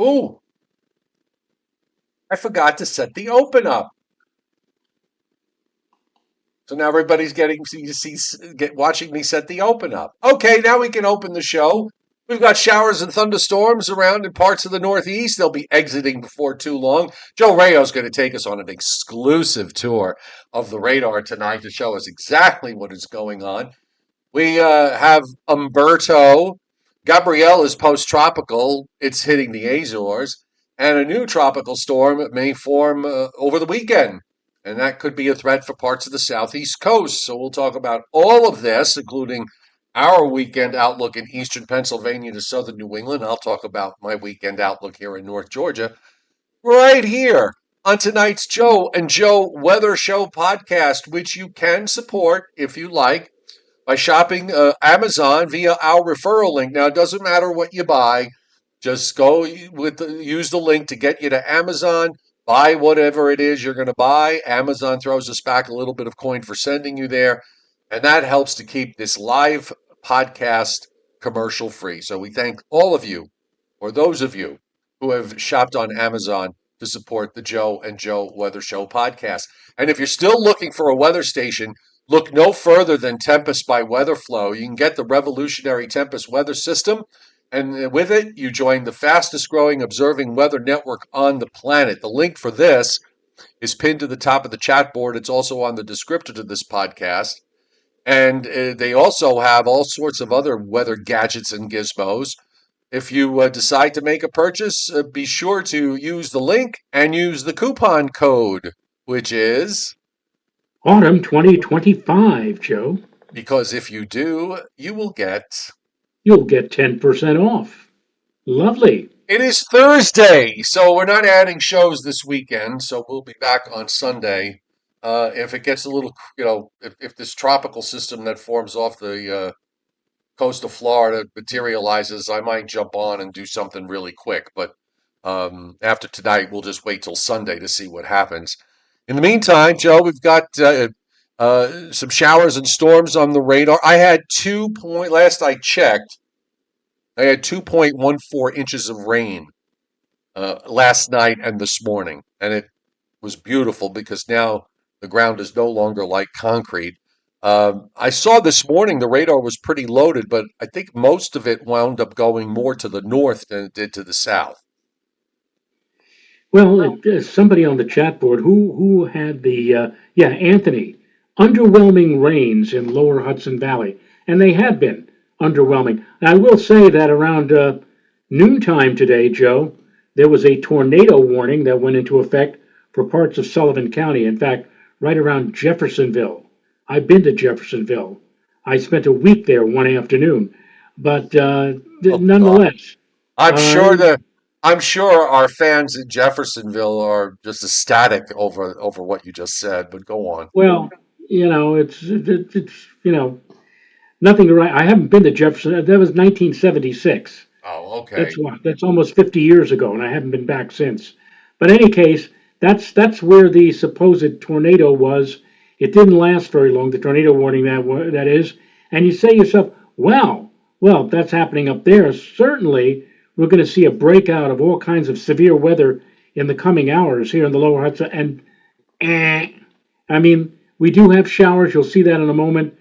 Ooh, I forgot to set the open up. So now everybody's getting to see, watching me set the open up. Okay, now we can open the show. We've got showers and thunderstorms around in parts of the Northeast. They'll be exiting before too long. Joe Rayo's going to take us on an exclusive tour of the radar tonight to show us exactly what is going on. We have Umberto. Gabrielle is post-tropical. It's hitting the Azores. And a new tropical storm may form over the weekend. And that could be a threat for parts of the southeast coast. So we'll talk about all of this, including our weekend outlook in eastern Pennsylvania to southern New England. I'll talk about my weekend outlook here in North Georgia right here on tonight's Joe and Joe Weather Show podcast, which you can support if you like by shopping Amazon via our referral link. Now, it doesn't matter what you buy. Just go use the link to get you to Amazon. Buy whatever it is you're going to buy. Amazon throws us back a little bit of coin for sending you there. And that helps to keep this live podcast commercial free. So we thank all of you, or those of you who have shopped on Amazon to support the Joe and Joe Weather Show podcast. And if you're still looking for a weather station, look no further than Tempest by WeatherFlow. You can get the revolutionary Tempest weather system. And with it, you join the fastest growing observing weather network on the planet. The link for this is pinned to the top of the chat board. It's also on the descriptor to this podcast. And they also have all sorts of other weather gadgets and gizmos. If you decide to make a purchase, be sure to use the link and use the coupon code, which is Autumn 2025, Joe. Because if you do, you'll get 10% off. Lovely. It is Thursday, so we're not adding shows this weekend, so we'll be back on Sunday. If it gets a little, if this tropical system that forms off the coast of Florida materializes, I might jump on and do something really quick. But after tonight, we'll just wait till Sunday to see what happens. In the meantime, Joe, we've got some showers and storms on the radar. I had last I checked, I had 2.14 inches of rain last night and this morning. And it was beautiful because now the ground is no longer like concrete. I saw this morning the radar was pretty loaded, but I think most of it wound up going more to the north than it did to the south. Well, somebody on the chat board who had Anthony, underwhelming rains in lower Hudson Valley, and they have been underwhelming. I will say that around noontime today, Joe, there was a tornado warning that went into effect for parts of Sullivan County. In fact, right around Jeffersonville. I've been to Jeffersonville. I spent a week there one afternoon, but nonetheless, I'm sure our fans in Jeffersonville are just ecstatic over what you just said. But go on. Well, it's nothing to write. I haven't been to Jefferson. That was 1976. Oh, okay. That's almost 50 years ago, and I haven't been back since. But in any case, that's where the supposed tornado was. It didn't last very long, the tornado warning that is. And you say to yourself, well, that's happening up there. Certainly, we're going to see a breakout of all kinds of severe weather in the coming hours here in the lower Hudson. And we do have showers. You'll see that in a moment.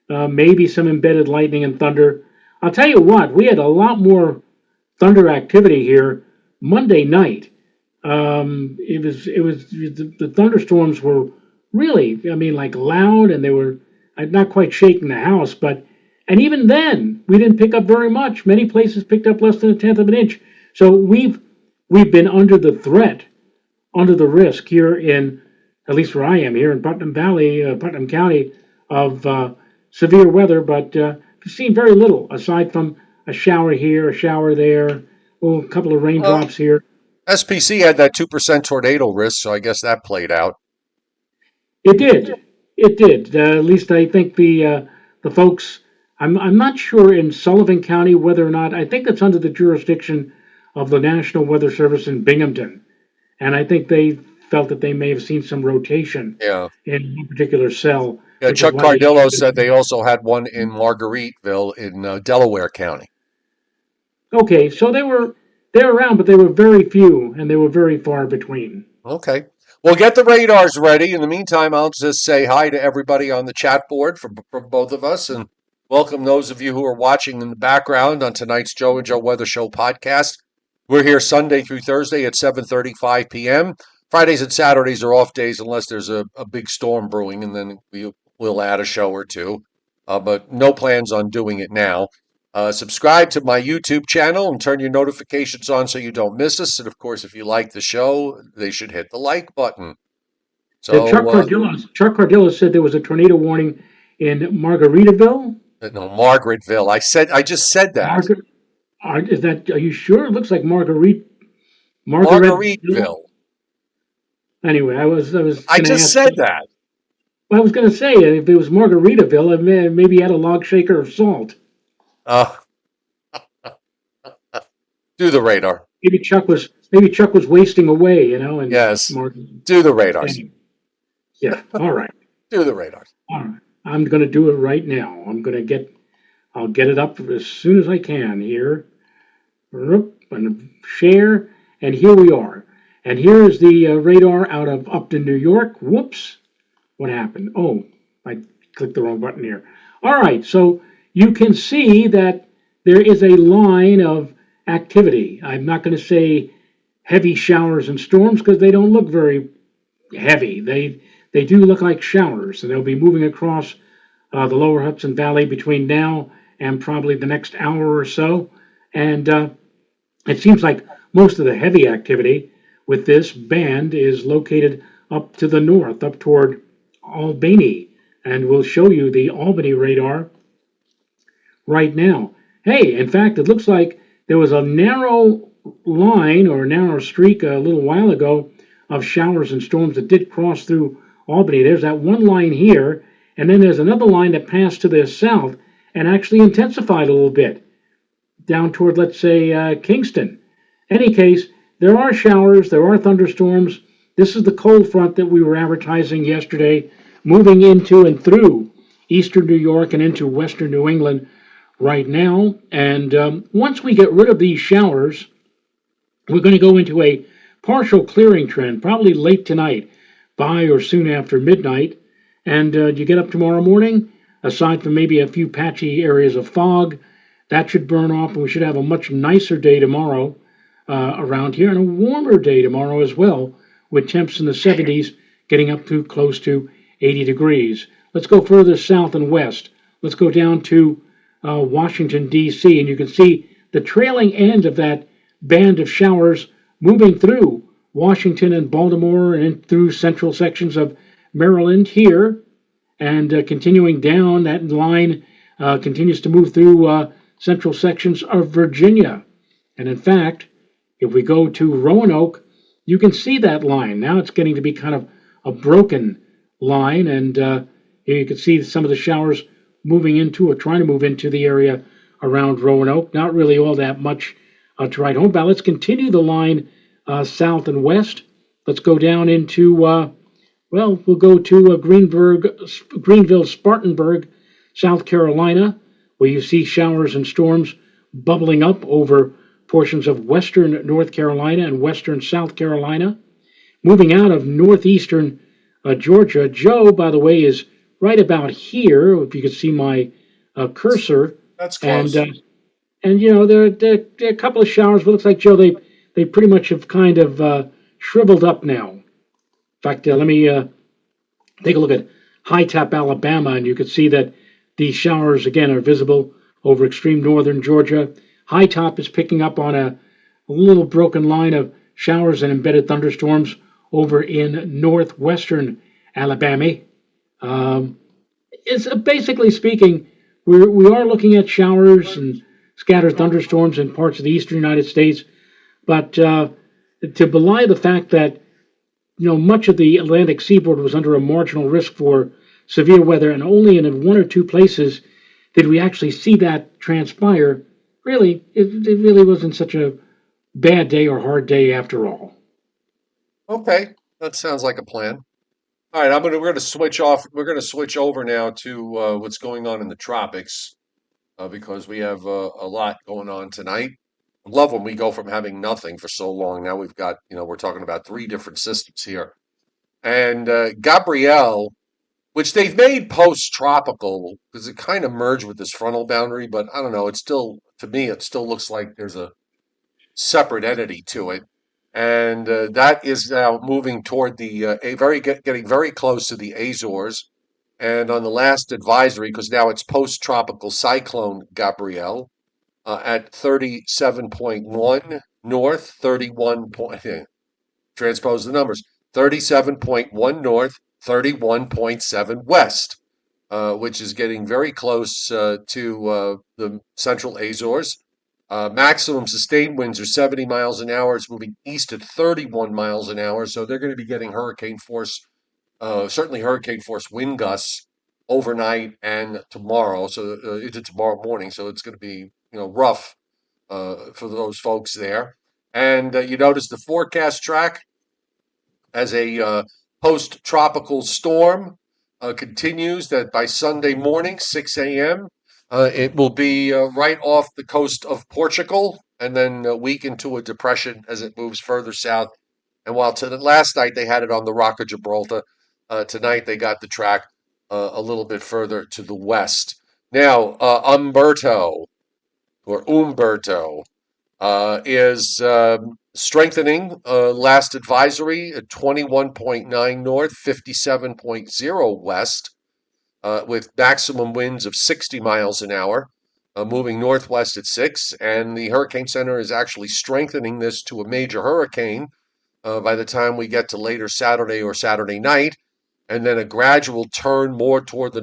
Maybe some embedded lightning and thunder. I'll tell you what, we had a lot more thunder activity here Monday night. The thunderstorms were really, loud, and they were not quite shaking the house, and even then, we didn't pick up very much. Many places picked up less than a tenth of an inch. So we've been under the threat, under the risk here at least where I am here in Putnam County, of severe weather, but we've seen very little aside from a shower here, a shower there, a couple of raindrops here. SPC had that 2% tornado risk, so I guess that played out. It did. At least I think the folks. I'm not sure in Sullivan County whether or not. I think it's under the jurisdiction of the National Weather Service in Binghamton, and I think they felt that they may have seen some rotation in one particular cell. Yeah, Chuck Cardillo said they also had one in Margaritaville in Delaware County. Okay, so they were They're around, but they were very few and they were very far between. Okay. Well, get the radars ready. In the meantime, I'll just say hi to everybody on the chat board for both of us and welcome those of you who are watching in the background on tonight's Joe and Joe Weather Show podcast. We're here Sunday through Thursday at 7:35 p.m. Fridays and Saturdays are off days unless there's a big storm brewing, and then we'll add a show or two. But no plans on doing it now. Subscribe to my YouTube channel and turn your notifications on so you don't miss us. And of course, if you like the show, they should hit the like button. Did So, Chuck Cardillo said there was a tornado warning in Margaritaville? no, Margaretville. I just said that. Margaret, is that? Are you sure? It looks like Margaret. Margaretville. Anyway, I was going I to just ask. said that. Well, I was going to say if it was Margaritaville, maybe he had a log shaker of salt. Uh, do the radar. Maybe Chuck was wasting away, you know. And Yes. Mark, Do the radars. anyway, yeah. All right. Do the radars. All right. I'm going to do it right now. I'll get it up as soon as I can here. And share. And here we are. And here is the radar out of Upton, New York. Whoops. What happened? Oh, I clicked the wrong button here. All right. So you can see that there is a line of activity. I'm not going to say heavy showers and storms because they don't look very heavy. They do look like showers, and they'll be moving across the lower Hudson Valley between now and probably the next hour or so. And it seems like most of the heavy activity with this band is located up to the north, up toward Albany. And we'll show you the Albany radar right now. Hey, in fact, it looks like there was a narrow line or a narrow streak a little while ago of showers and storms that did cross through Albany. There's that one line here, and then there's another line that passed to the south and actually intensified a little bit down toward, let's say, Kingston. Any case, there are showers, there are thunderstorms. This is the cold front that we were advertising yesterday, moving into and through eastern New York and into western New England right now. And once we get rid of these showers, we're going to go into a partial clearing trend, probably late tonight, by or soon after midnight. And you get up tomorrow morning, aside from maybe a few patchy areas of fog, that should burn off, and we should have a much nicer day tomorrow around here, and a warmer day tomorrow as well, with temps in the 70s getting up to close to 80 degrees. Let's go further south and west. Let's go down to Washington, D.C., and you can see the trailing end of that band of showers moving through Washington and Baltimore and through central sections of Maryland here, and continuing down that line continues to move through central sections of Virginia. And in fact, if we go to Roanoke, you can see that line. Now it's getting to be kind of a broken line, and here you can see some of the showers moving into or trying to move into the area around Roanoke. Not really all that much to write home about. Let's continue the line south and west. Let's go down into, we'll go to Greenville, Spartanburg, South Carolina, where you see showers and storms bubbling up over portions of western North Carolina and western South Carolina. Moving out of northeastern Georgia. Joe, by the way, is right about here, if you can see my cursor. That's close. And you know, there are a couple of showers, but it looks like, Joe, they pretty much have kind of shriveled up now. In fact, let me take a look at High Top, Alabama, and you can see that these showers, again, are visible over extreme northern Georgia. High Top is picking up on a little broken line of showers and embedded thunderstorms over in northwestern Alabama. It's basically speaking, we are looking at showers and scattered thunderstorms in parts of the eastern United States, but to belie the fact that much of the Atlantic seaboard was under a marginal risk for severe weather, and only in one or two places did we actually see that transpire. Really, it really wasn't such a bad day or hard day after all. Okay, that sounds like a plan. All right, we're going to switch off. We're going to switch over now to what's going on in the tropics because we have a lot going on tonight. Love when we go from having nothing for so long. Now we've got, we're talking about three different systems here. And Gabrielle, which they've made post-tropical because it kind of merged with this frontal boundary, but I don't know. It's still, to me, it still looks like there's a separate entity to it. And that is now moving toward the getting very close to the Azores. And on the last advisory, because now it's post-tropical cyclone Gabrielle at 37.1 north, 31 point, transpose the numbers, 37.1 north, 31.7 west, which is getting very close to the central Azores. Maximum sustained winds are 70 miles an hour. It's moving east at 31 miles an hour. So they're going to be getting hurricane force, certainly hurricane force wind gusts overnight and tomorrow. So into tomorrow morning. So it's going to be, rough for those folks there. And you notice the forecast track as a post-tropical storm continues that by Sunday morning, 6 a.m., it will be right off the coast of Portugal and then weaken to a depression as it moves further south. And while last night they had it on the Rock of Gibraltar, tonight they got the track a little bit further to the west. Now, Umberto is strengthening. Last advisory at 21.9 north, 57.0 west, with maximum winds of 60 miles an hour, moving northwest at 6. And the Hurricane Center is actually strengthening this to a major hurricane by the time we get to later Saturday or Saturday night. And then a gradual turn more toward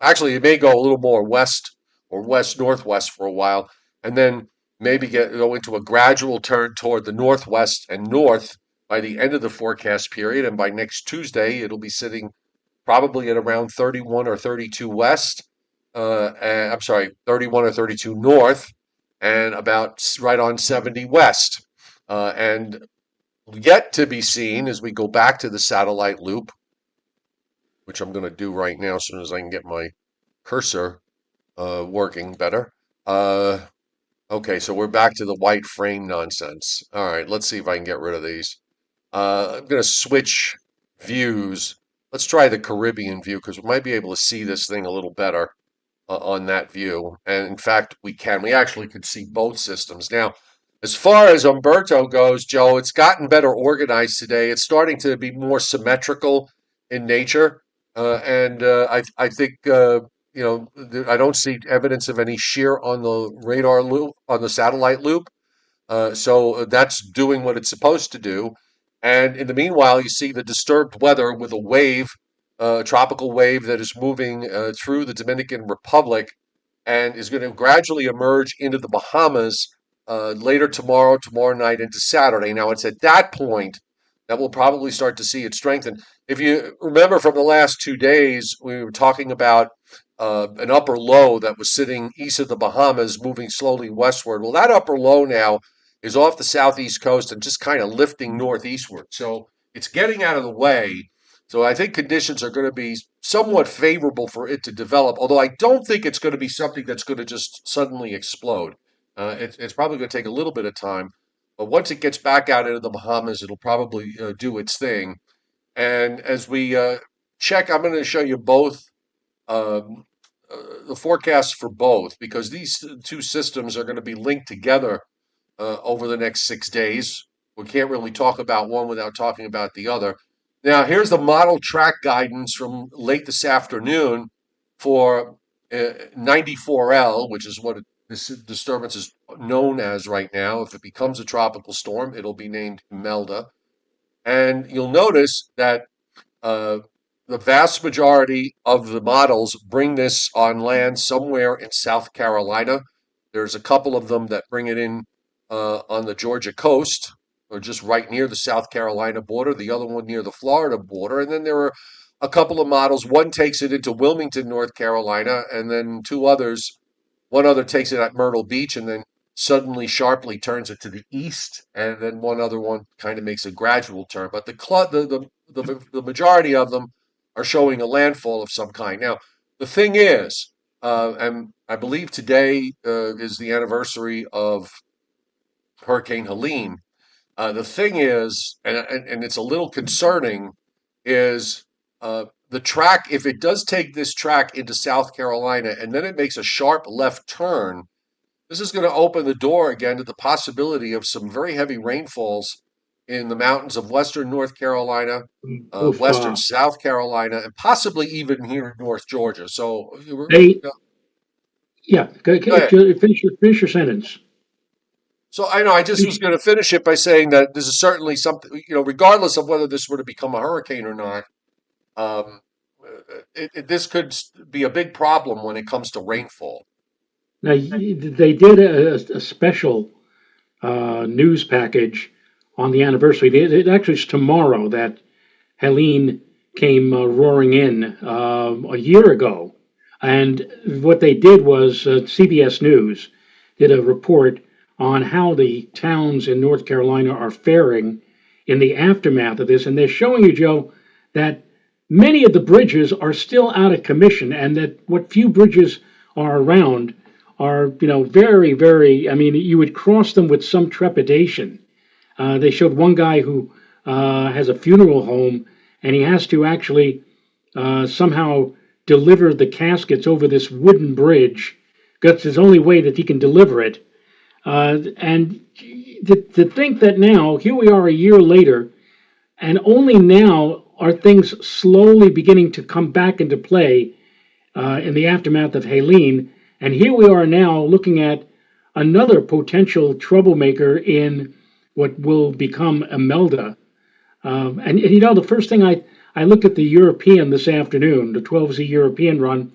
actually, it may go a little more west or west-northwest for a while, and then maybe go into a gradual turn toward the northwest and north by the end of the forecast period. And by next Tuesday, it'll be sitting probably at around 31 or 32 west. I'm sorry, 31 or 32 north, and about right on 70 west. And yet to be seen as we go back to the satellite loop, which I'm going to do right now as soon as I can get my cursor working better. Okay, so we're back to the white frame nonsense. All right, let's see if I can get rid of these. I'm going to switch views. Let's try the Caribbean view because we might be able to see this thing a little better on that view. And in fact, we can. We actually could see both systems. Now, as far as Umberto goes, Joe, it's gotten better organized today. It's starting to be more symmetrical in nature. I think I don't see evidence of any shear on the radar loop, on the satellite loop. So that's doing what it's supposed to do. And in the meanwhile, you see the disturbed weather with a wave, tropical wave that is moving through the Dominican Republic and is going to gradually emerge into the Bahamas later tomorrow night into Saturday. Now, it's at that point that we'll probably start to see it strengthen. If you remember from the last 2 days, we were talking about an upper low that was sitting east of the Bahamas, moving slowly westward. Well, that upper low now is off the southeast coast and just kind of lifting northeastward. So it's getting out of the way. So I think conditions are going to be somewhat favorable for it to develop, although I don't think it's going to be something that's going to just suddenly explode. It's probably going to take a little bit of time. But once it gets back out into the Bahamas, it'll probably do its thing. And as we check, I'm going to show you both um, the forecasts for both because these two systems are going to be linked together over the next 6 days. We can't really talk about one without talking about the other. Now, here's the model track guidance from late this afternoon for 94L, which is what this disturbance is known as right now. If it becomes a tropical storm, it'll be named Imelda. And you'll notice that uh, the vast majority of the models bring this on land somewhere in South Carolina. There's a couple of them that bring it in on the Georgia coast, or just right near the South Carolina border, the other one near the Florida border. And then there are a couple of models. One takes it into Wilmington, North Carolina, and then one other takes it at Myrtle Beach, and then suddenly sharply turns it to the east, and then one other one kind of makes a gradual turn. But the majority of them are showing a landfall of some kind. Now, the thing is, and I believe today is the anniversary of Hurricane Helene. The thing is, and it's a little concerning, is the track, if it does take this track into South Carolina and then it makes a sharp left turn, this is going to open the door again to the possibility of some very heavy rainfalls in the mountains of western North Carolina, Oof, western South Carolina, and possibly even here in North Georgia. So, they, yeah, go ahead. finish your sentence. So I know I just was Finish- going to finish it by saying that this is certainly something, regardless of whether this were to become a hurricane or not, um, this could be a big problem when it comes to rainfall. Now, they did a special news package on the anniversary. It actually is tomorrow that Helene came roaring in a year ago. And what they did was CBS News did a report on how the towns in North Carolina are faring in the aftermath of this. And they're showing you, Joe, that many of the bridges are still out of commission, and that what few bridges are around are, very, very, I mean, you would cross them with some trepidation. They showed one guy who has a funeral home, and he has to actually somehow deliver the caskets over this wooden bridge. That's his only way that he can deliver it. And to think that now, here we are a year later, and only now are things slowly beginning to come back into play in the aftermath of Helene. And here we are now looking at another potential troublemaker in what will become Imelda. The first thing I looked at the European this afternoon, the 12Z European run,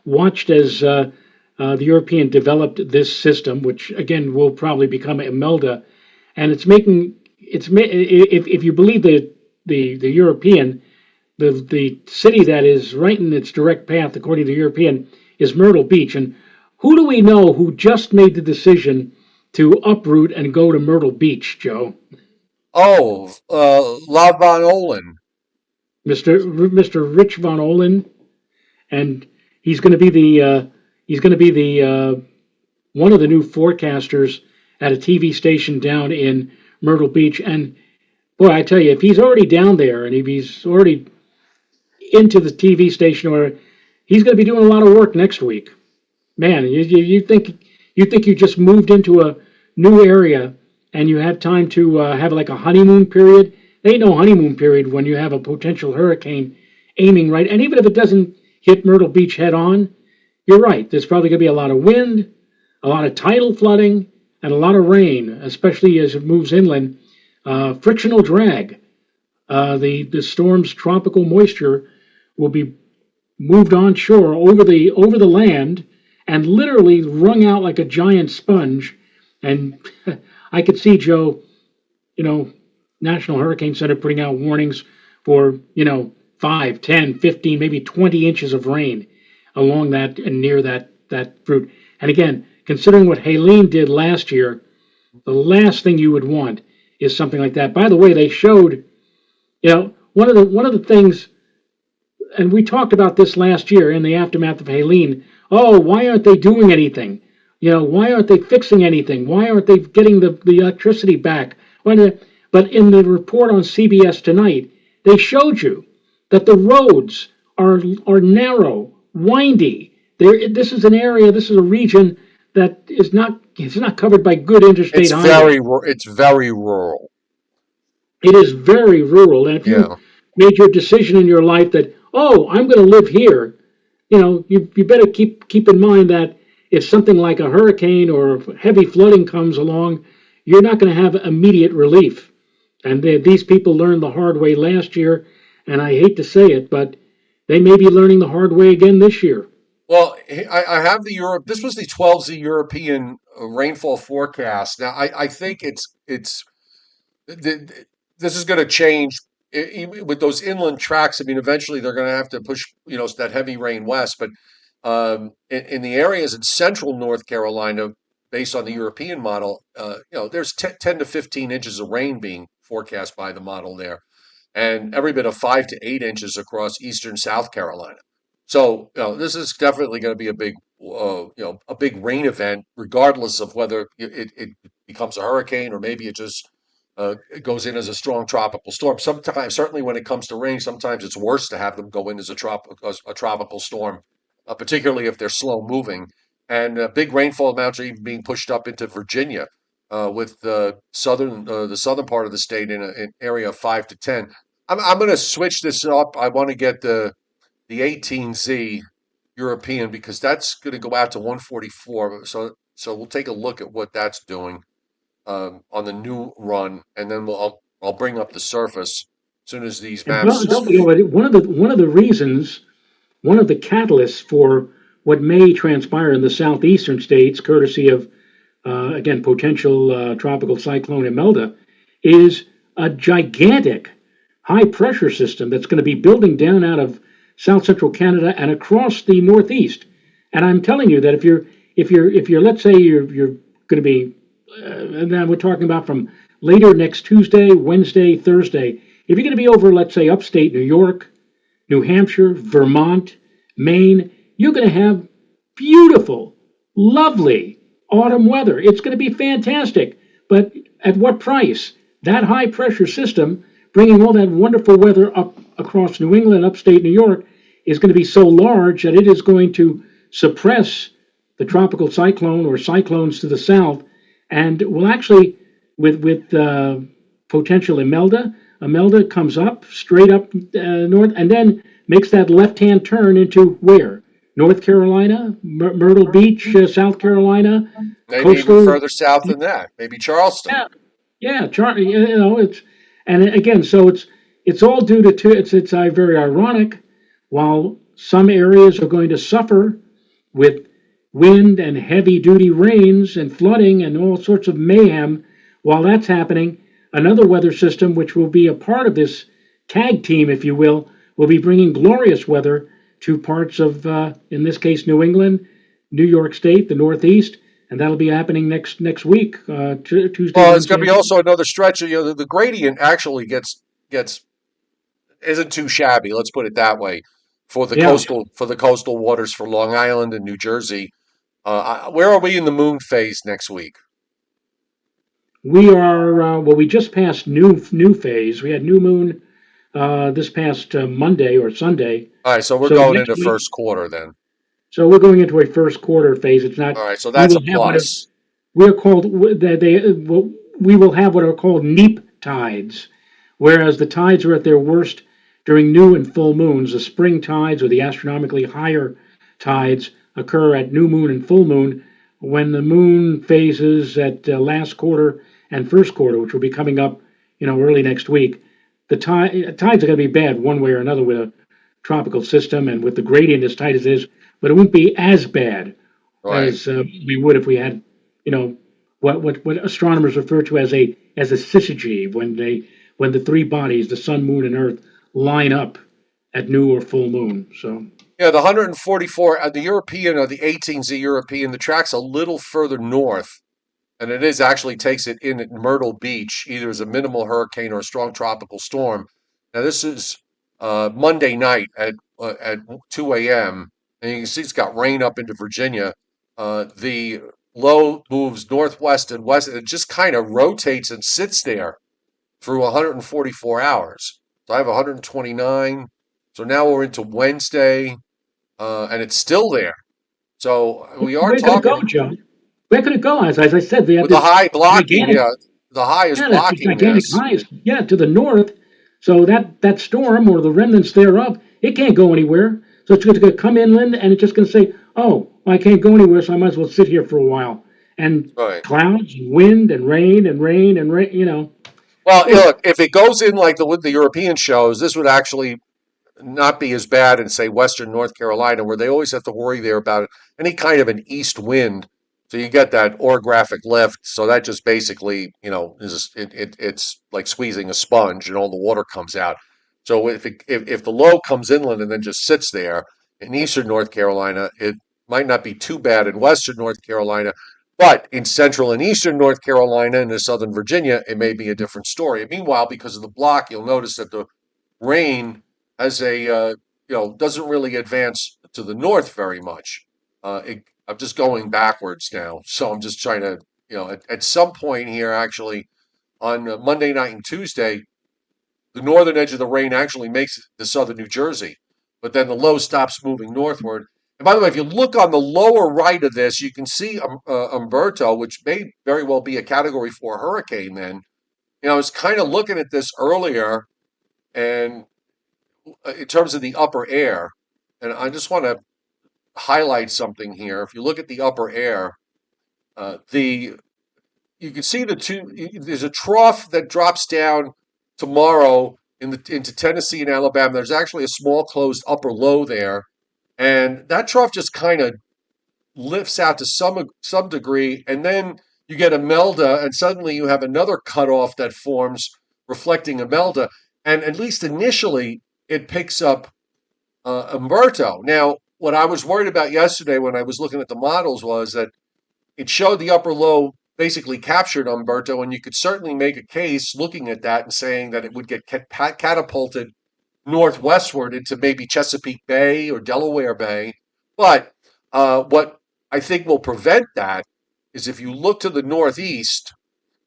watched as the European developed this system, which again will probably become Imelda, and if you believe the European, the city that is right in its direct path, according to the European, is Myrtle Beach. And who do we know who just made the decision to uproot and go to Myrtle Beach, Joe? Oh, La Von Olin. Mr. Rich Von Olin, and he's going to be the one of the new forecasters at a TV station down in Myrtle Beach. And boy, I tell you, if he's already down there and if he's already into the TV station, or he's going to be doing a lot of work next week. Man, you think you just moved into a new area and you have time to have like a honeymoon period? There ain't no honeymoon period when you have a potential hurricane aiming right. And even if it doesn't hit Myrtle Beach head on, you're right. There's probably going to be a lot of wind, a lot of tidal flooding, and a lot of rain, especially as it moves inland. Frictional drag. The storm's tropical moisture will be moved onshore over the land and literally wrung out like a giant sponge. And I could see, Joe, National Hurricane Center putting out warnings for 5, 10, 15, maybe 20 inches of rain along that and near that route. And again, considering what Helene did last year, the last thing you would want is something like that. By the way, they showed, one of the things, and we talked about this last year in the aftermath of Helene. Oh, why aren't they doing anything? Why aren't they fixing anything? Why aren't they getting the electricity back? But in the report on CBS tonight, they showed you that the roads are narrow, windy. This is an area, this is a region that it's not covered by good interstate highways. It's very rural. It is very rural. And if you Yeah. made your decision in your life that, oh, I'm going to live here, you better keep in mind that if something like a hurricane or heavy flooding comes along, you're not going to have immediate relief. And these people learned the hard way last year, and I hate to say it, but they may be learning the hard way again this year. Well, I have the Europe. This was the 12Z European rainfall forecast. Now, I think this is going to change with those inland tracks. I mean, eventually they're going to have to push, that heavy rain west. But in the areas in central North Carolina, based on the European model, there's 10 to 15 inches of rain being forecast by the model there, and every bit of 5 to 8 inches across eastern South Carolina. So, this is definitely going to be a big rain event, regardless of whether it becomes a hurricane, or maybe it just it goes in as a strong tropical storm. Sometimes, certainly when it comes to rain, sometimes it's worse to have them go in as a tropical storm, particularly if they're slow moving. And big rainfall amounts are even being pushed up into Virginia, with the southern part of the state in an area of 5 to 10. I'm going to switch this up. I want to get the 18Z European, because that's going to go out to 144. So we'll take a look at what that's doing on the new run, and then I'll bring up the surface as soon as these And well, maps. you know, one of the reasons, one of the catalysts for what may transpire in the southeastern states, courtesy of again potential tropical cyclone Imelda, is a gigantic high pressure system that's going to be building down out of south central Canada and across the northeast. And I'm telling you that if you're let's say you're going to be and then we're talking about from later next Tuesday, Wednesday, Thursday. If you're going to be over, let's say, upstate New York, New Hampshire, Vermont, Maine, you're going to have beautiful, lovely autumn weather. It's going to be fantastic. But at what price? That high pressure system bringing all that wonderful weather up across New England, upstate New York, is going to be so large that it is going to suppress the tropical cyclone or cyclones to the south, and will actually, with potential Imelda comes up straight up north, and then makes that left-hand turn into where? North Carolina, Myrtle Beach, South Carolina, Maybe coastal. even further south than that, maybe Charleston. Yeah, yeah, it's and again, so it's all due to it's very ironic. While some areas are going to suffer with wind and heavy duty rains and flooding and all sorts of mayhem, while that's happening, another weather system, which will be a part of this tag team, if you will be bringing glorious weather to parts of, in this case, New England, New York State, the Northeast, and that'll be happening next week, Tuesday. Well, it's going to be also another stretch. The gradient actually gets isn't too shabby. Let's put it that way Yeah, for the coastal waters for Long Island and New Jersey. Where are we in the moon phase next week? we are. Well, we just passed new phase. We had new moon this past Monday or Sunday. All right, so we're So going next into week, first quarter then. so we're going into a first quarter phase. It's not. All right, so We that's a will have what are plus. we are called. We will have what are called neap tides, whereas the tides are at their worst during new and full moons. The spring tides or the astronomically higher tides occur at new moon and full moon, when the moon phases at last quarter and first quarter, which will be coming up, early next week. The tides are going to be bad one way or another with a tropical system and with the gradient as tight as it is, but it won't be as bad Right. as we would if we had, what astronomers refer to as a syzygy, when the three bodies, the sun, moon, and Earth, line up at new or full moon. So Yeah, the 144, the European, or the 18Z European, the track's a little further north, and it is actually takes it in at Myrtle Beach, either as a minimal hurricane or a strong tropical storm. Now, this is Monday night at 2 a.m., and you can see it's got rain up into Virginia. The low moves northwest and west, and it just kind of rotates and sits there through 144 hours. So I have 129. So now we're into Wednesday, and it's still there. So we are where could it go, talking Joe? Where could it go? As I said, we have with the this high blocking. gigantic, Yeah, the high is yeah, that's the blocking gigantic this. highest, yeah, to the north. So that storm or the remnants thereof, it can't go anywhere. So it's going to come inland, and it's just going to say, "Oh, I can't go anywhere, so I might as well sit here for a while." And Right. clouds, and wind, and rain, and rain, and rain. Well, Oh, look, if it goes in like the European shows, this would actually not be as bad in, say, Western North Carolina, where they always have to worry there about any kind of an east wind. So you get that orographic lift. So that just basically, it's like squeezing a sponge, and all the water comes out. So if the low comes inland and then just sits there in Eastern North Carolina, it might not be too bad in Western North Carolina. But in Central and Eastern North Carolina and in Southern Virginia, it may be a different story. Meanwhile, because of the block, you'll notice that the rain as doesn't really advance to the north very much. I'm just going backwards now, so I'm just trying to at some point here, actually, on Monday night and Tuesday, the northern edge of the rain actually makes it to southern New Jersey, but then the low stops moving northward. And by the way, if you look on the lower right of this, you can see Umberto, which may very well be a Category 4 hurricane then. I was kind of looking at this earlier, and in terms of the upper air, and I just want to highlight something here. If you look at the upper air, the you can see the two. There's a trough that drops down tomorrow into Tennessee and Alabama. There's actually a small closed upper low there, and that trough just kind of lifts out to some degree, and then you get a melda, and suddenly you have another cutoff that forms reflecting a melda, and at least initially it picks up Umberto. Now, what I was worried about yesterday when I was looking at the models was that it showed the upper low basically captured Umberto, and you could certainly make a case looking at that and saying that it would get catapulted northwestward into maybe Chesapeake Bay or Delaware Bay. But what I think will prevent that is if you look to the northeast,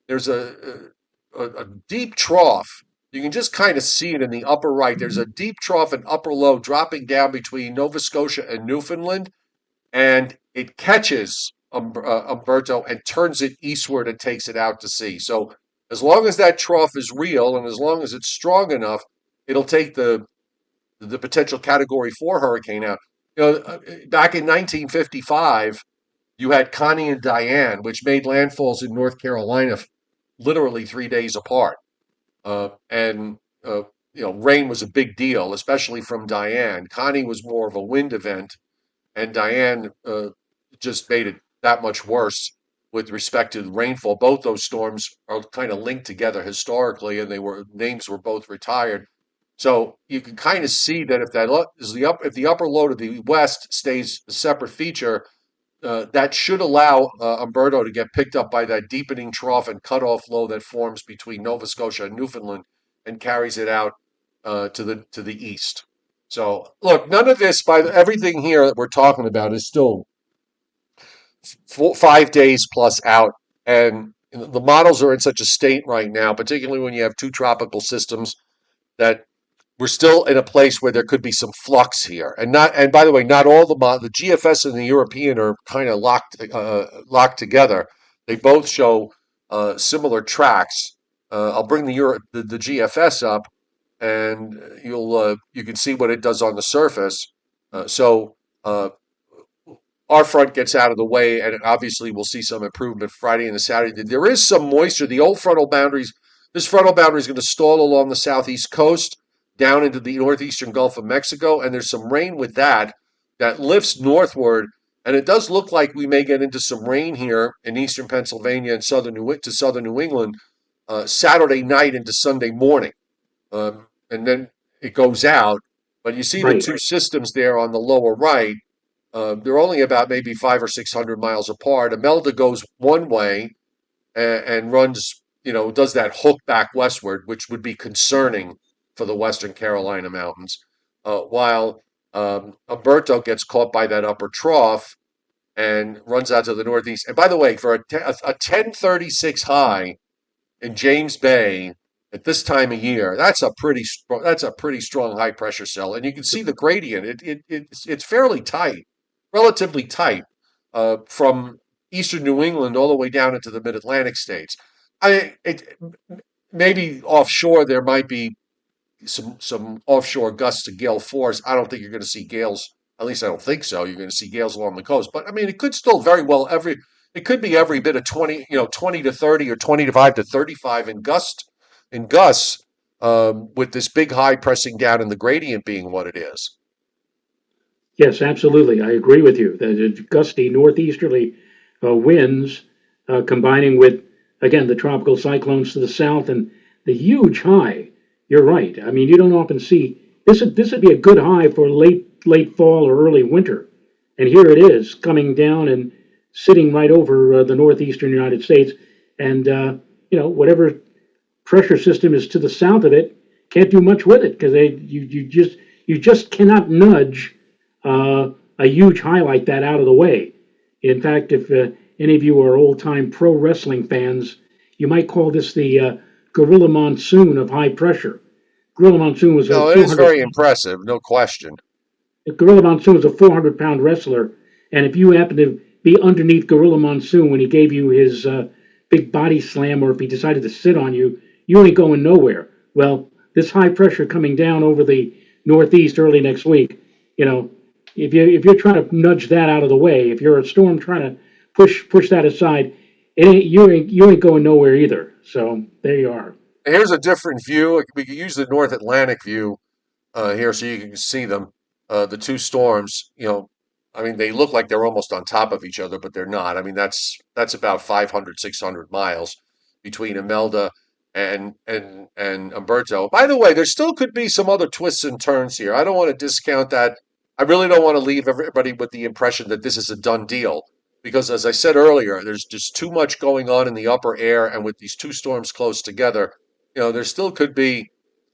there's a deep trough. You can just kind of see it in the upper right. There's a deep trough and upper low dropping down between Nova Scotia and Newfoundland, and it catches Umberto and turns it eastward and takes it out to sea. So as long as that trough is real and as long as it's strong enough, it'll take the potential Category 4 hurricane out. Back in 1955, you had Connie and Diane, which made landfalls in North Carolina literally 3 days apart. And rain was a big deal, especially from Diane. Connie was more of a wind event, and Diane just made it that much worse with respect to rainfall. Both those storms are kind of linked together historically, and names were both retired. So you can kind of see that if the upper low to the west stays a separate feature, that should allow Umberto to get picked up by that deepening trough and cutoff low that forms between Nova Scotia and Newfoundland and carries it out to the east. So look, none of this, everything here that we're talking about is still 5 days plus out, and the models are in such a state right now, particularly when you have two tropical systems, that we're still in a place where there could be some flux here. And by the way, not all the GFS and the European are kind of locked together. They both show similar tracks. I'll bring the GFS up, and you can see what it does on the surface. Our front gets out of the way, and obviously we'll see some improvement Friday and the Saturday. There is some moisture. The old frontal boundaries. This frontal boundary is going to stall along the southeast coast, down into the northeastern Gulf of Mexico, and there's some rain with that lifts northward, and it does look like we may get into some rain here in eastern Pennsylvania and southern New England Saturday night into Sunday morning, and then it goes out. But you see the two systems there on the lower right. They're only about maybe 500 or 600 miles apart. Imelda goes one way and runs, does that hook back westward, which would be concerning for the western Carolina mountains, while Umberto gets caught by that upper trough and runs out to the northeast. And by the way, for a 1036 high in James Bay at this time of year, that's a pretty strong high pressure cell, and you can see the gradient. It's fairly tight, relatively tight, from eastern New England all the way down into the mid-Atlantic states. Maybe offshore there might be some offshore gusts to gale force. I don't think you're going to see gales. At least I don't think so. You're going to see gales along the coast, but I mean, it could still very well it could be every bit of 20 to 30 or 25 to 35 in gusts, with this big high pressing down and the gradient being what it is. Yes, absolutely. I agree with you. The gusty northeasterly winds combining with, again, the tropical cyclones to the south and the huge high. You're right. I mean, you don't often see this. Would be a good high for late fall or early winter, and here it is coming down and sitting right over the northeastern United States, and whatever pressure system is to the south of it can't do much with it because you just cannot nudge a huge high like that out of the way. In fact, if any of you are old time pro wrestling fans, you might call this the Gorilla Monsoon of high pressure. Gorilla Monsoon was a No, it is 400 very impressive, no question. Gorilla Monsoon was a 400-pound wrestler, and if you happen to be underneath Gorilla Monsoon when he gave you his big body slam, or if he decided to sit on you, you ain't going nowhere. Well, this high pressure coming down over the Northeast early next week, you know, if you're trying to nudge that out of the way, if you're a storm trying to push that aside, you ain't going nowhere either. So there you are. Here's a different view. We can use the North Atlantic view here so you can see them. The two storms, I mean, they look like they're almost on top of each other, but they're not. I mean, that's about 500, 600 miles between Imelda and Umberto. By the way, there still could be some other twists and turns here. I don't want to discount that. I really don't want to leave everybody with the impression that this is a done deal because, as I said earlier, there's just too much going on in the upper air, and with these two storms close together, there still could be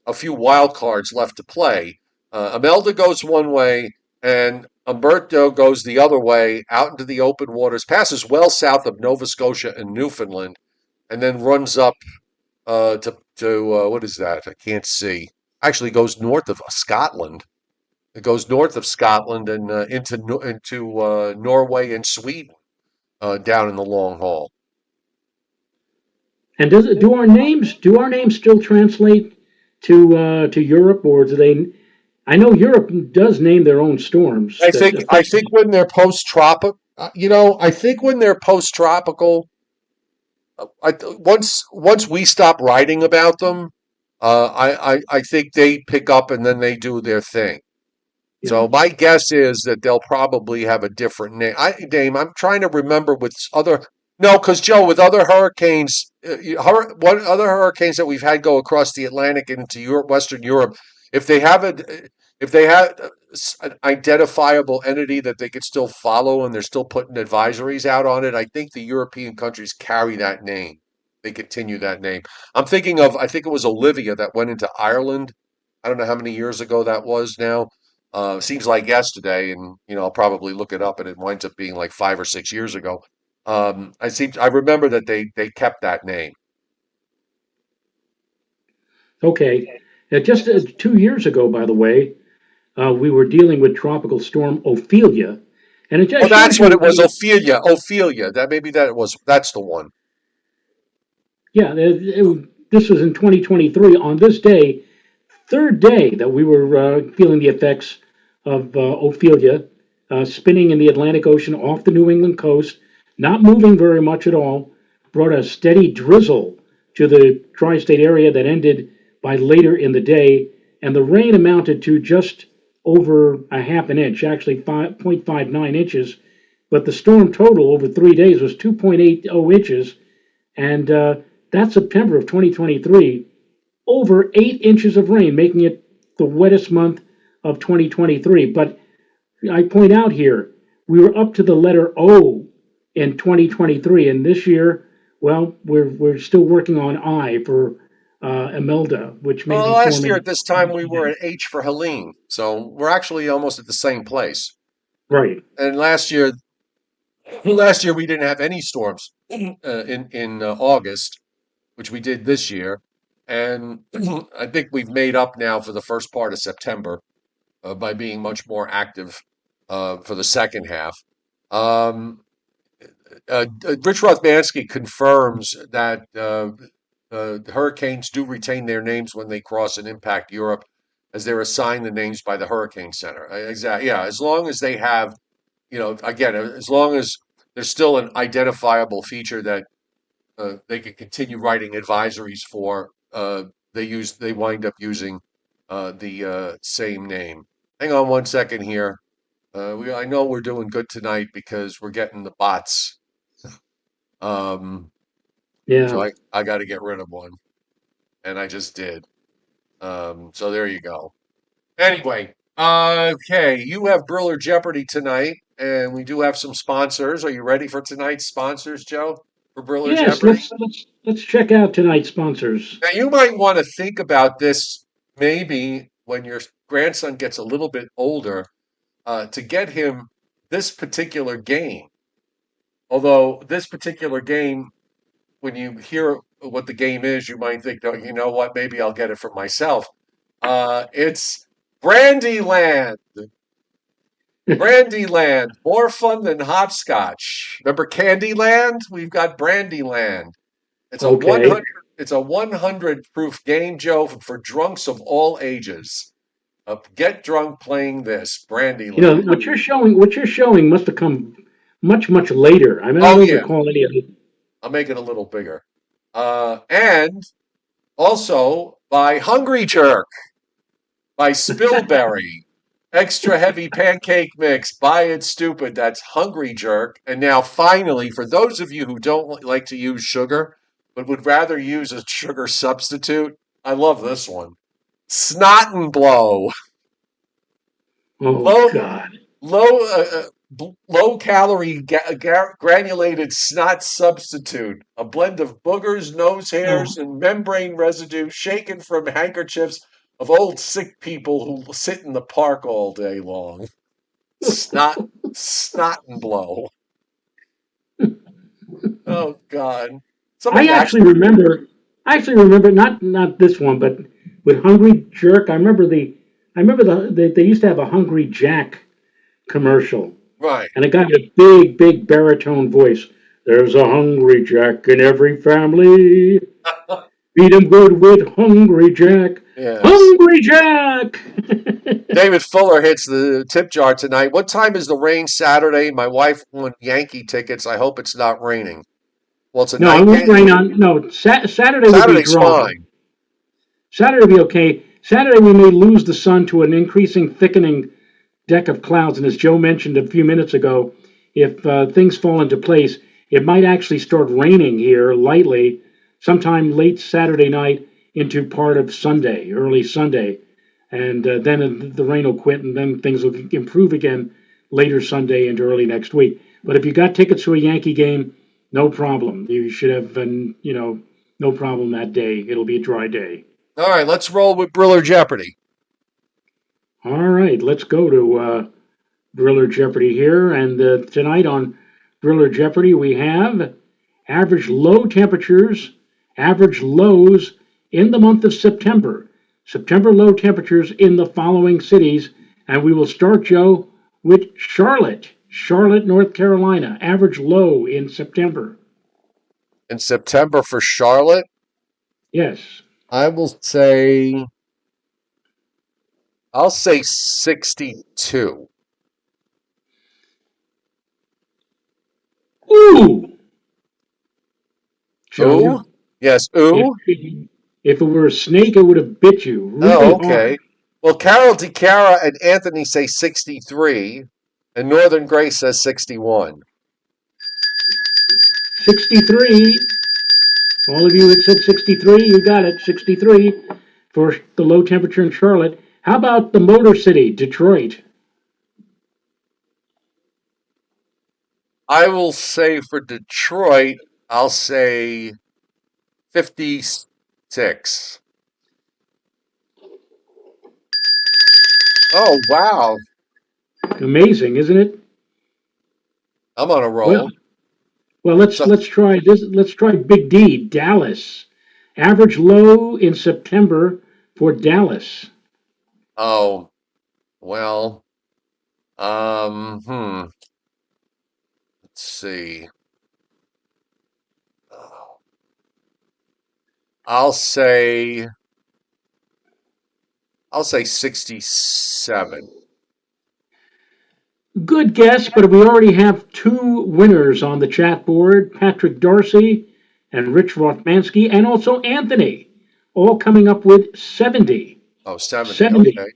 a few wild cards left to play. Imelda goes one way, and Umberto goes the other way out into the open waters, passes well south of Nova Scotia and Newfoundland, and then runs up to what is that? I can't see. Actually, goes north of Scotland. It goes north of Scotland and into Norway and Sweden down in the long haul. And do our names still translate to Europe, or do they? I know Europe does name their own storms I that think I affect think them. when they're I think when they're post-tropical, once we stop writing about them, I think they pick up and then they do their thing. Yeah, So my guess is that they'll probably have a different name. Dame, I'm trying to remember with other. No, because Joe, with other hurricanes, what other hurricanes that we've had go across the Atlantic into Europe, Western Europe, if they have if they have an identifiable entity that they could still follow and they're still putting advisories out on it, I think the European countries carry that name. They continue that name. I think it was Olivia that went into Ireland. I don't know how many years ago that was now. Seems like yesterday, and I'll probably look it up, and it winds up being like 5 or 6 years ago. I remember that they kept that name. okay. Just 2 years ago, by the way, we were dealing with tropical storm Ophelia, and it Oh, just shows that's what you it was, the Ophelia. Ophelia. That's the one. yeah. This was in 2023. On this day, third day that we were feeling the effects of Ophelia, spinning in the Atlantic Ocean off the New England coast, not moving very much at all, brought a steady drizzle to the tri state area that ended by later in the day, and the rain amounted to just over a half an inch, actually 5.59 inches. But the storm total over 3 days was 2.80 inches, and that's September of 2023, over 8 inches of rain, making it the wettest month of 2023. But I point out here, we were up to the letter O in 2023, and this year, well, we're still working on I for Imelda, which may Well, be last year forming at this time we were at H for Helene, so we're actually almost at the same place. right. And last year we didn't have any storms in August, which we did this year, and I think we've made up now for the first part of September by being much more active for the second half. Um, Rich Rothmansky confirms that hurricanes do retain their names when they cross and impact Europe, as they're assigned the names by the Hurricane Center. Exactly. Yeah, as long as they have, again, as long as there's still an identifiable feature that they can continue writing advisories for, they wind up using the same name. Hang on one second here. I know we're doing good tonight because we're getting the bots. Um, so Yeah. I got to get rid of one, and I just did. So there you go. Anyway, okay, you have Briller Jeopardy tonight, and we do have some sponsors. Are you ready for tonight's sponsors, Joe, for Briller Yes. Jeopardy? Let's check out tonight's sponsors. Now, you might want to think about this maybe when your grandson gets a little bit older to get him this particular game. Although this particular game, when you hear what the game is, you might think, oh, you know what? Maybe I'll get it for myself. It's Brandyland. Brandyland, more fun than hopscotch. Remember Candyland? We've got Brandyland. It's a Okay. 100. It's a 100 proof game, Joe, for drunks of all ages. Get drunk playing this Brandyland. What you're showing must have come much later. I mean, I Oh don't yeah, recall any of it. I'll make it a little bigger. And also by Hungry Jerk, by Spillberry. Extra heavy pancake mix. Buy it stupid. That's Hungry Jerk. And now, finally, for those of you who don't like to use sugar, but would rather use a sugar substitute, I love this one. Snot and Blow. Oh Low, God. low calorie granulated snot substitute. A blend of boogers, nose hairs, Oh, and membrane residue shaken from handkerchiefs of old sick people who sit in the park all day long. Snot, snot and blow. Oh God! I Somebody actually actually. remember. I actually remember not this one, but with Hungry Jerk. I remember they used to have a Hungry Jack commercial, Right. and it got a big baritone voice. There's a Hungry Jack in every family. Feed 'em good with Hungry Jack. Yes. Hungry Jack. David Fuller hits the tip jar tonight. What time is the rain Saturday? My wife won Yankee tickets. I hope it's not raining. Well, it's a No, it night won't game. rain on. No, Saturday will be Saturday's dry. fine. Saturday will be okay. Saturday we may lose the sun to an increasing, thickening deck of clouds, and as Joe mentioned a few minutes ago, if things fall into place, it might actually start raining here lightly sometime late Saturday night into part of Sunday, early Sunday, and then the rain will quit, and then things will improve again later Sunday into early next week. But if you got tickets to a Yankee game, no problem. You should have, no problem that day. It'll be a dry day. All right, let's roll with Briller Jeopardy. All right, let's go to Driller Jeopardy here. And tonight on Driller Jeopardy, we have average low temperatures, average lows in the month of September. September low temperatures in the following cities. And we will start, Joe, with Charlotte, North Carolina. Average low in September. In September for Charlotte, Yes. I will say I'll say 62. Ooh, Ooh? Joe. Yes, If, ooh? if it were a snake, it would have bit you really Oh, hard. okay. Well, Carol DeCara and Anthony say 63, and Northern Grace says 61. 63. All of you that said 63, you got it. 63 for the low temperature in Charlotte. How about the Motor City, Detroit? I will say for Detroit, I'll say 56. Oh, wow. Amazing, isn't it? I'm on a Well, roll. well, let's So let's try this. Let's try Big D, Dallas. Average low in September for Dallas. Oh, well, let's see. Oh, I'll say I'll say 67. Good guess, but we already have two winners on the chat board: Patrick Darcy and Rich Rothmansky, and also Anthony, all coming up with 70. Oh, 70. 70 Okay.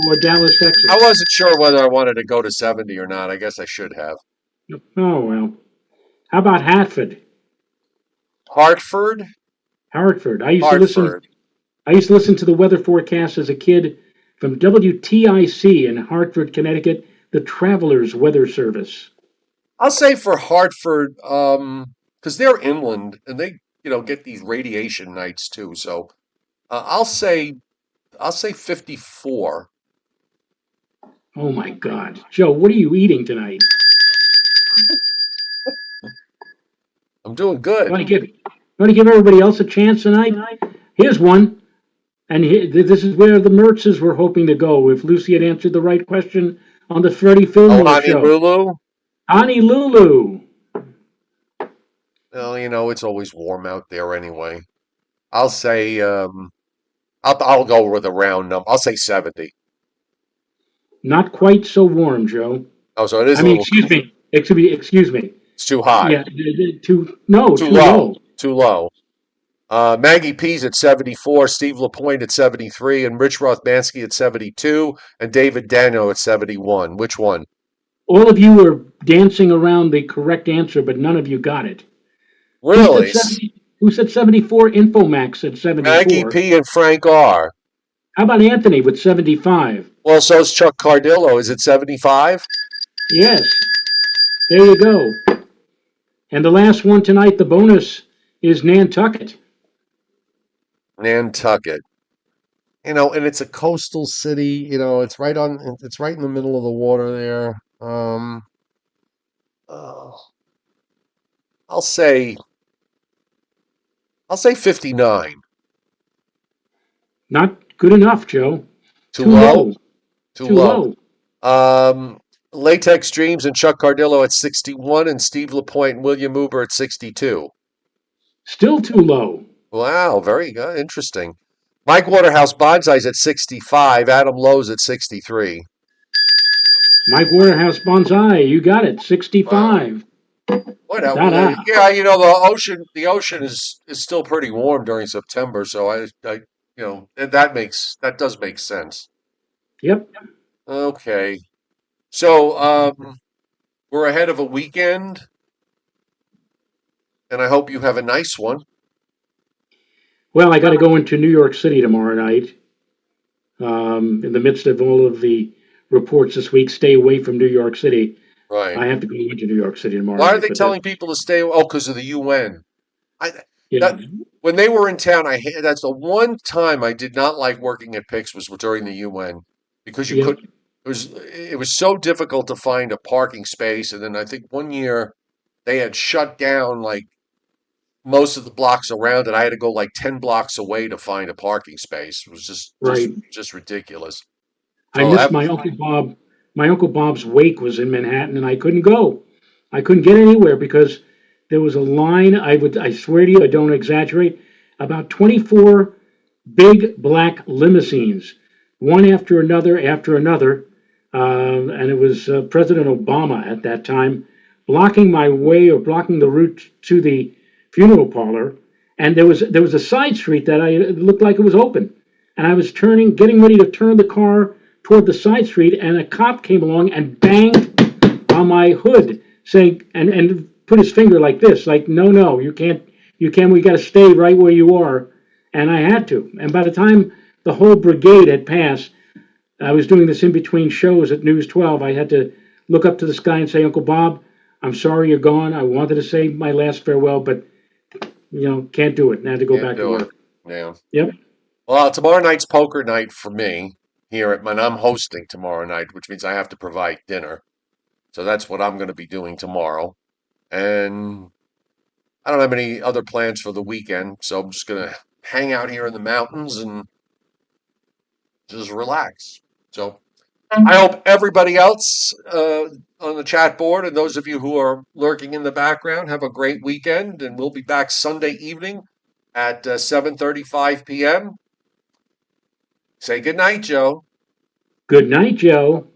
for Dallas, I Texas. wasn't sure whether I wanted to go to 70 or not. I guess I should have. Oh well. How about Hartford? Hartford? Hartford. Hartford. I used to listen to the weather forecast as a kid from WTIC in Hartford, Connecticut, the Travelers Weather Service. I'll say for Hartford, because they're inland and they, get these radiation nights too. So I'll say 54. Oh my God, Joe, what are you eating tonight? doing You good. want to give everybody else a chance tonight? Here's one. And this is where the Mertzes were hoping to go if Lucy had answered the right question on the Freddie Oh, Fillmore show. Honolulu. Honolulu. Well, it's always warm out there anyway. I'll say I'll go with a round number. I'll say 70. Not quite so warm, Joe. Oh, so it is I a mean, little. excuse me. Excuse me. It's too high. Yeah, too Too too low. low. Too low. Maggie P's at 74, Steve Lapointe at 73, and Rich Rothmansky at 72, and David Dano at 71. Which one? All of you were dancing around the correct answer, but none of you got it. Really? Who said 74? Infomax said Maggie 74. P and Frank R. How about Anthony with 75? Well, so's Chuck Cardillo. Is it 75? Yes. There you go. And the last one tonight, the bonus, is Nantucket. Nantucket. And it's a coastal city. It's right in the middle of the water there. Uh, I'll say 59. Not good enough, Joe. Too Too low? low. Too Too low. low. Latex Dreams and Chuck Cardillo at 61, and Steve Lapointe and William Uber at 62. Still too low. Wow, very good. Interesting. Mike Waterhouse Bonsai's at 65, Adam Lowe's at 63. Mike Waterhouse Bonsai, you got it. 65. Whatever. Ta-da. Yeah, the ocean is still pretty warm during September, so that does make sense. Yep. Okay. So, we're ahead of a weekend, and I hope you have a nice one. Well, I got to go into New York City tomorrow night. In the midst of all of the reports this week, stay away from New York City. Right. I have to go into New York City tomorrow Why night. are they telling people to stay? Oh, because of the UN. Yeah. When they were in town, that's the one time I did not like working at Pix was during the UN because you Yep. could. It was so difficult to find a parking space, and then I think one year they had shut down like most of the blocks around it. I had to go like 10 blocks away to find a parking space. It was Right. just ridiculous. I So missed my Uncle Bob. My Uncle Bob's wake was in Manhattan, and I couldn't go. I couldn't get anywhere because there was a line. I swear to you, I don't exaggerate. About 24 big black limousines, one after another, and it was President Obama at that time blocking my way or blocking the route to the funeral parlor. And there was a side street that it looked like it was open, and I was getting ready to turn the car toward the side street, and a cop came along and banged on my hood, saying and put his finger like this, like no, you can't, we got to stay right where you are, and I had to. And by the time the whole brigade had passed, I was doing this in between shows at News 12. I had to look up to the sky and say, Uncle Bob, I'm sorry you're gone. I wanted to say my last farewell, but can't do it. And I had to go back to work. Yeah. Yep. Well, tomorrow night's poker night for me and I'm hosting tomorrow night, which means I have to provide dinner. So that's what I'm going to be doing tomorrow. And I don't have any other plans for the weekend, so I'm just going to hang out here in the mountains and just relax. So I hope everybody else on the chat board and those of you who are lurking in the background have a great weekend, and we'll be back Sunday evening at 7:35 p.m. Say good night, Joe. Good night, Joe.